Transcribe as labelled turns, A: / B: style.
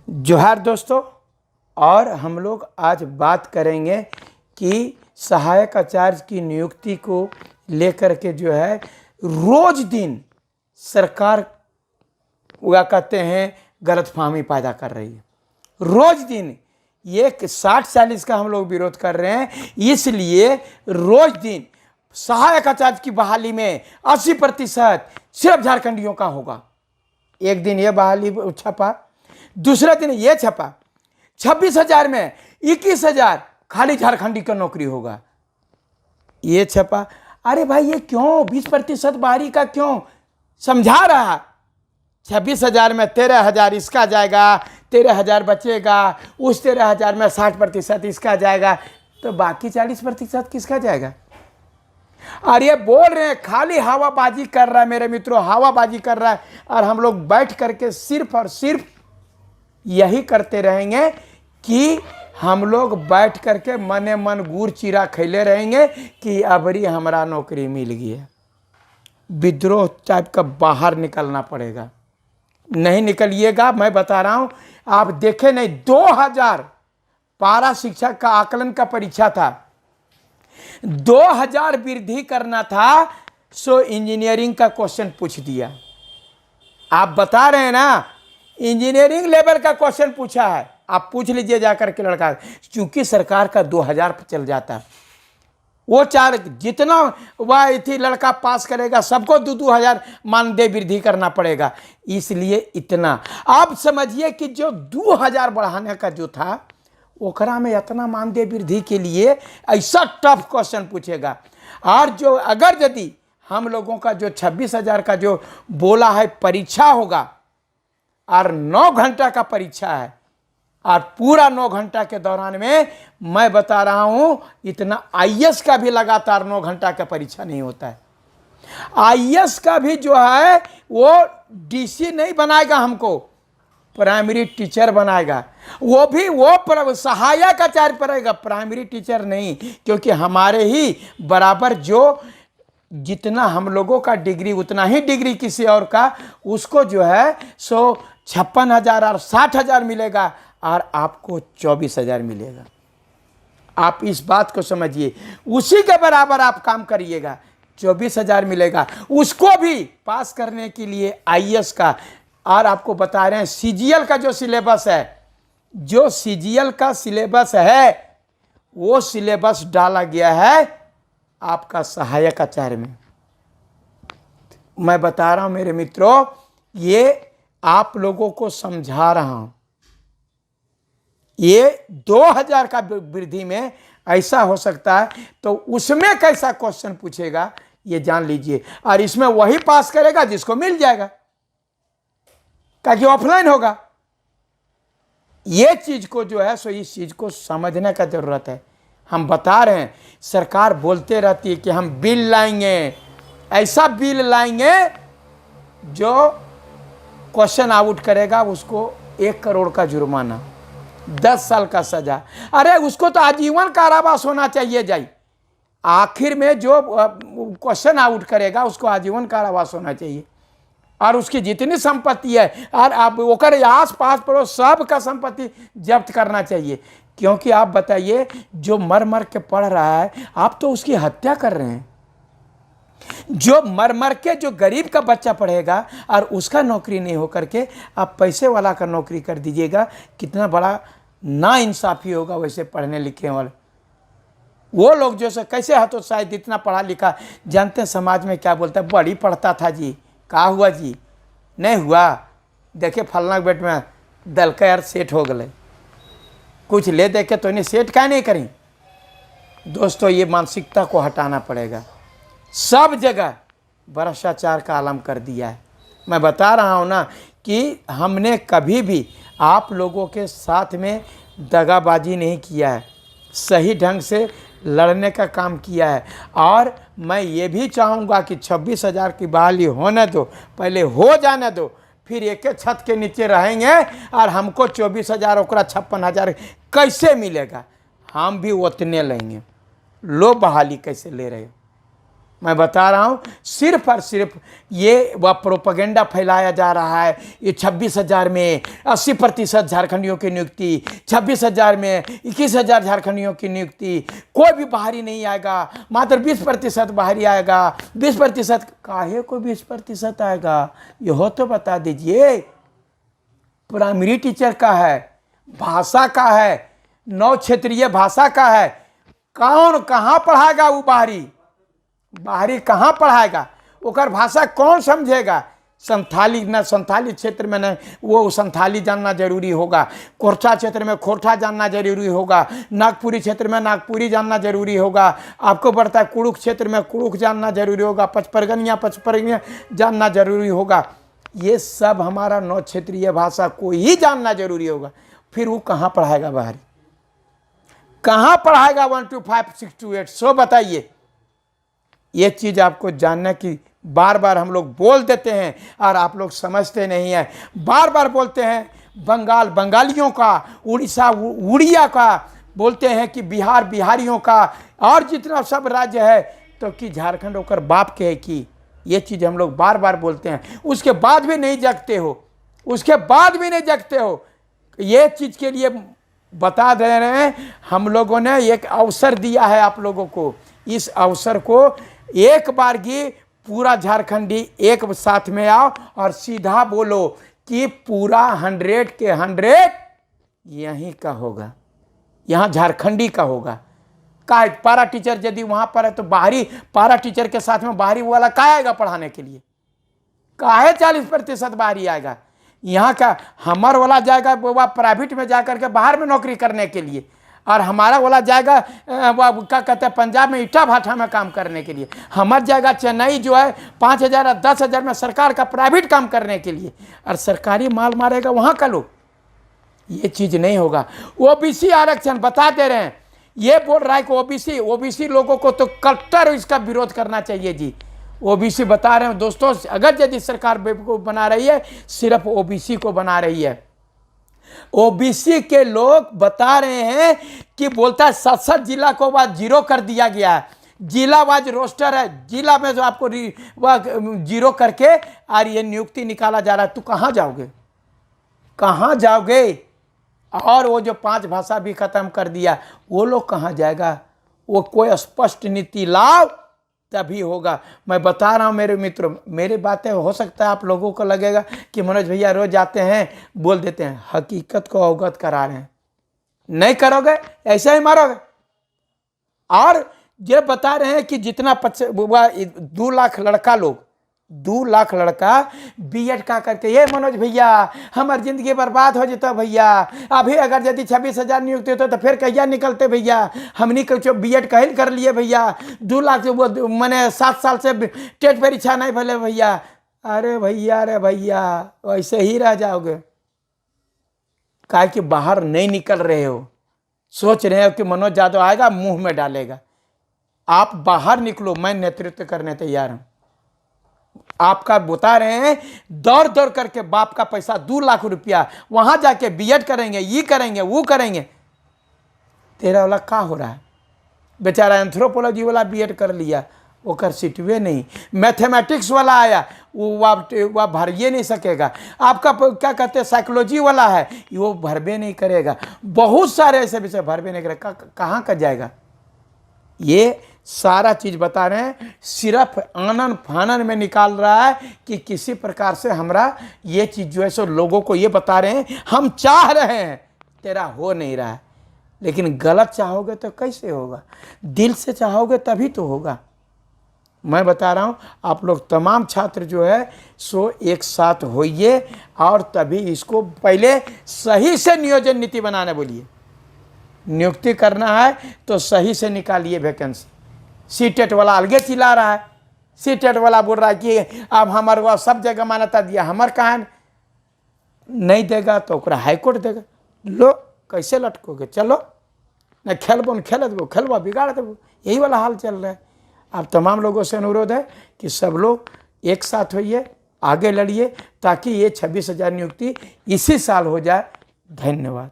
A: जोहार दोस्तों। और हम लोग आज बात करेंगे कि सहायक आचार्य की नियुक्ति को लेकर के जो है रोज दिन सरकार वह कहते हैं गलतफहमी पैदा कर रही है। रोज दिन ये 60-40 का हम लोग विरोध कर रहे हैं, इसलिए रोज दिन सहायक आचार्य की बहाली में 80% सिर्फ झारखंडियों का होगा। एक दिन ये बहाली छपा, दूसरा दिन ये छपा 26,000 में 21,000 खाली झारखंडी का नौकरी होगा। ये छपा, अरे भाई ये क्यों 20% बाहरी का क्यों समझा रहा। 26,000 में 13,000 इसका जाएगा, 13,000 बचेगा, उस 13,000 में 60% इसका जाएगा, तो बाकी 40% किसका जाएगा। और ये बोल रहे हैं खाली हवाबाजी कर रहा है मेरे मित्रों, हवाबाजी कर रहा है। और हम लोग बैठ करके सिर्फ और सिर्फ यही करते रहेंगे कि हम लोग बैठ करके मने मन गुड़ चीरा खैले रहेंगे कि अबरी हमारा नौकरी मिल गया। विद्रोह टाइप का बाहर निकलना पड़ेगा। नहीं निकलिएगा, मैं बता रहा हूं। आप देखे नहीं, 2000 पारा शिक्षक का आकलन का परीक्षा था, 2000 वृद्धि करना था, सो इंजीनियरिंग का क्वेश्चन पूछ दिया। आप बता रहे हैं ना, इंजीनियरिंग लेवल का क्वेश्चन पूछा है। आप पूछ लीजिए जाकर के लड़का, चूंकि सरकार का 2000 चल जाता, वो चार जितना वह थी लड़का पास करेगा सबको 2-2 हजार मानदेय वृद्धि करना पड़ेगा, इसलिए इतना। आप समझिए कि जो 2000 बढ़ाने का जो था, ओकरा में इतना मानदेय वृद्धि के लिए ऐसा टफ क्वेश्चन पूछेगा। और जो अगर यदि हम लोगों का जो 26,000 का जो बोला है परीक्षा होगा, और 9 घंटा का परीक्षा है, और पूरा 9 घंटा के दौरान में मैं बता रहा हूं इतना आईएएस का भी लगातार 9 घंटा का परीक्षा नहीं होता है। आईएएस का भी जो है वो डीसी नहीं बनाएगा, हमको प्राइमरी टीचर बनाएगा। वो भी वो सहायक आचार्य पड़ेगा, प्राइमरी टीचर नहीं, क्योंकि हमारे ही बराबर जो जितना हम लोगों का डिग्री उतना ही डिग्री किसी और का, उसको जो है 56,000 और 60,000 मिलेगा, और आपको 24,000 मिलेगा। आप इस बात को समझिए, उसी के बराबर आप काम करिएगा, 24,000 मिलेगा। उसको भी पास करने के लिए आईएएस का, और आपको बता रहे हैं सीजीएल का जो सिलेबस है, जो सीजीएल का सिलेबस है, वो सिलेबस डाला गया है आपका सहायक आचार्य में। मैं बता रहा हूं मेरे मित्रों, ये आप लोगों को समझा रहा हूं। ये 2000 का वृद्धि में ऐसा हो सकता है, तो उसमें कैसा क्वेश्चन पूछेगा ये जान लीजिए। और इसमें वही पास करेगा जिसको मिल जाएगा, ताकि ऑफलाइन होगा। ये चीज को जो है सो इस चीज को समझने का जरूरत है। हम बता रहे हैं, सरकार बोलते रहती है कि हम बिल लाएंगे, ऐसा बिल लाएंगे जो क्वेश्चन आउट करेगा उसको 1 करोड़ का जुर्माना, 10 साल का सजा। अरे उसको तो आजीवन कारावास होना चाहिए जाई। आखिर में जो क्वेश्चन आउट करेगा उसको आजीवन कारावास होना चाहिए, और उसकी जितनी संपत्ति है और आप ओकर आस पास पड़ोस सब का संपत्ति जब्त करना चाहिए। क्योंकि आप बताइए, जो मर मर के पढ़ रहा है, आप तो उसकी हत्या कर रहे हैं। जो मर मर के जो गरीब का बच्चा पढ़ेगा और उसका नौकरी नहीं होकर के आप पैसे वाला का नौकरी कर दीजिएगा, कितना बड़ा नाइंसाफी होगा। वैसे पढ़ने लिखे वाले वो लोग जो से कैसे हतोत्साहित, इतना पढ़ा लिखा, जानते हैं समाज में क्या बोलता है, बड़ी पढ़ता था जी, का हुआ जी, नहीं हुआ, देखे फलना बेट में दल का यार सेठ हो गए, कुछ ले दे के तो इन्हें सेठ क्या नहीं करें। दोस्तों, ये मानसिकता को हटाना पड़ेगा। सब जगह भ्रष्टाचार का आलम कर दिया है। मैं बता रहा हूँ ना कि हमने कभी भी आप लोगों के साथ में दगाबाजी नहीं किया है, सही ढंग से लड़ने का काम किया है। और मैं ये भी चाहूँगा कि 26,000 की बहाली होने दो, पहले हो जाने दो, फिर एक छत के नीचे रहेंगे। और हमको 24,000 ओकरा 56,000 कैसे मिलेगा, हम भी उतने लेंगे। लो बहाली कैसे ले रहे हो, मैं बता रहा हूँ, सिर्फ और सिर्फ ये वह प्रोपेगेंडा फैलाया जा रहा है। ये 26,000 में 80% झारखंडियों की नियुक्ति, 26,000 में 21,000 झारखंडियों की नियुक्ति, कोई भी बाहरी नहीं आएगा, मात्र 20% बाहरी आएगा। 20% काहे को 20% आएगा, ये हो तो बता दीजिए। प्राइमरी टीचर का है, भाषा का है, 9 क्षेत्रीय भाषा का है, कौन कहाँ पढ़ाएगा? वो बाहरी कहाँ पढ़ाएगा? ओकर भाषा कौन समझेगा? संथाली क्षेत्र में न वो संथाली जानना जरूरी होगा, कोरठा क्षेत्र में खोरठा जानना जरूरी होगा, नागपुरी क्षेत्र में नागपुरी जानना जरूरी होगा, आपको बढ़ता है कुड़ुक क्षेत्र में कुड़ुक जानना जरूरी होगा, पचपरगनिया जानना जरूरी होगा। ये सब हमारा 9 क्षेत्रीय भाषा को ही जानना जरूरी होगा। फिर वो कहाँ पढ़ाएगा? बाहरी कहाँ पढ़ाएगा? 1 to 5 6 to 8 सो बताइए। ये चीज़ आपको जानना की बार बार हम लोग बोल देते हैं और आप लोग समझते नहीं हैं। बार बार बोलते हैं बंगालियों का, उड़ीसा उड़िया का, बोलते हैं कि बिहार बिहारियों का, और जितना सब राज्य है, तो कि झारखंड होकर बाप के है कि। ये चीज़ हम लोग बार बार बोलते हैं, उसके बाद भी नहीं जगते हो। ये चीज़ के लिए बता दे रहे हैं, हम लोगों ने एक अवसर दिया है आप लोगों को। इस अवसर को एक बार की पूरा झारखंडी एक साथ में आओ और सीधा बोलो कि पूरा 100 के 100 यहीं का होगा, यहाँ झारखंडी का होगा। का पारा टीचर यदि वहाँ पर है तो बाहरी पारा टीचर के साथ में बाहरी वाला का आएगा पढ़ाने के लिए? काहे 40% बाहरी आएगा? यहाँ का हमार वाला जाएगा वह प्राइवेट में जा करके बाहर में नौकरी करने के लिए, और हमारा वाला जाएगा वह क्या कहते हैं पंजाब में ईटा भाटा में काम करने के लिए। हमार जाएगा चेन्नई जो है 5,000 और 10,000 में सरकार का प्राइवेट काम करने के लिए, और सरकारी माल मारेगा वहाँ का लोग। ये चीज़ नहीं होगा। ओबीसी आरक्षण बता दे रहे हैं, ये बोल रहा है कि ओबीसी लोगों को तो कट्टर इसका विरोध करना चाहिए जी। ओबीसी बता रहे हैं दोस्तों, अगर यदि सरकार बेवकूफ़ बना रही है, सिर्फ ओबीसी को बना रही है। ओबीसी के लोग बता रहे हैं कि बोलता है 7 जिला को बाद 0 कर दिया गया है, जिला वाइज रोस्टर है, जिला में जो आपको वह 0 करके और ये नियुक्ति निकाला जा रहा है। तो कहाँ जाओगे? और वो जो 5 भाषा भी खत्म कर दिया, वो लोग कहाँ जाएगा? वो कोई स्पष्ट नीति लाओ तभी होगा। मैं बता रहा हूँ मेरे मित्रों, मेरी बातें हो सकता है आप लोगों को लगेगा कि मनोज भैया रोज आते हैं बोल देते हैं, हकीकत को अवगत करा रहे हैं। नहीं करोगे ऐसे ही मारोगे। और ये बता रहे हैं कि जितना 2 लाख लड़का बीएड का करके, ये मनोज भैया हमारी जिंदगी बर्बाद हो जाता भैया, अभी अगर यदि 26,000 नियुक्ति होते तो फिर कहिया निकलते भैया, हमने बीएड कहीं कर लिए भैया, 2 लाख मैंने 7 साल से टेट परीक्षा नहीं भले भैया। अरे भैया वैसे ही रह जाओगे, काहे कि बाहर नहीं निकल रहे हो। सोच रहे हो कि मनोज यादव आएगा मुंह में डालेगा। आप बाहर निकलो, मैं नेतृत्व करने तैयार हूं। आपका बता रहे हैं दौड़ करके बाप का पैसा 2 लाख रुपया वहां जाके बीएड करेंगे, ये करेंगे, वो करेंगे। तेरा वाला क्या हो रहा है? बेचारा एंथ्रोपोलॉजी वाला बीएड कर लिया, वो कर सीटवे नहीं। मैथमेटिक्स वाला आया, वो भरिए नहीं सकेगा। आपका क्या कहते हैं साइकोलॉजी वाला है, वो भरबे नहीं करेगा। बहुत सारे ऐसे विषय भरबे नहीं करेगा, कहाँ का जाएगा? ये सारा चीज़ बता रहे हैं, सिर्फ आनन फानन में निकाल रहा है कि किसी प्रकार से हमरा ये चीज़ जो है सो लोगों को ये बता रहे हैं, हम चाह रहे हैं, तेरा हो नहीं रहा है। लेकिन गलत चाहोगे तो कैसे होगा? दिल से चाहोगे तभी तो होगा। मैं बता रहा हूँ, आप लोग तमाम छात्र जो है सो एक साथ होइए और तभी इसको पहले सही से नियोजन नीति बनाने बोलिए। नियुक्ति करना है तो सही से निकालिए वैकेंसी। सीटेट वाला अलगे चिल्ला रहा है, सीटेट वाला बोल रहा है कि अब हमारे वह सब जगह मान्यता दिया, हमार कहाँ नहीं देगा तो ओकरा हाईकोर्ट देगा। लो कैसे लटकोगे? चलो न खेलबो बिगाड़ देबो, यही वाला हाल चल रहा है। अब तमाम लोगों से अनुरोध है कि सब लोग एक साथ होइए, आगे लड़िए, ताकि ये 26,000 नियुक्ति इसी साल हो जाए। धन्यवाद।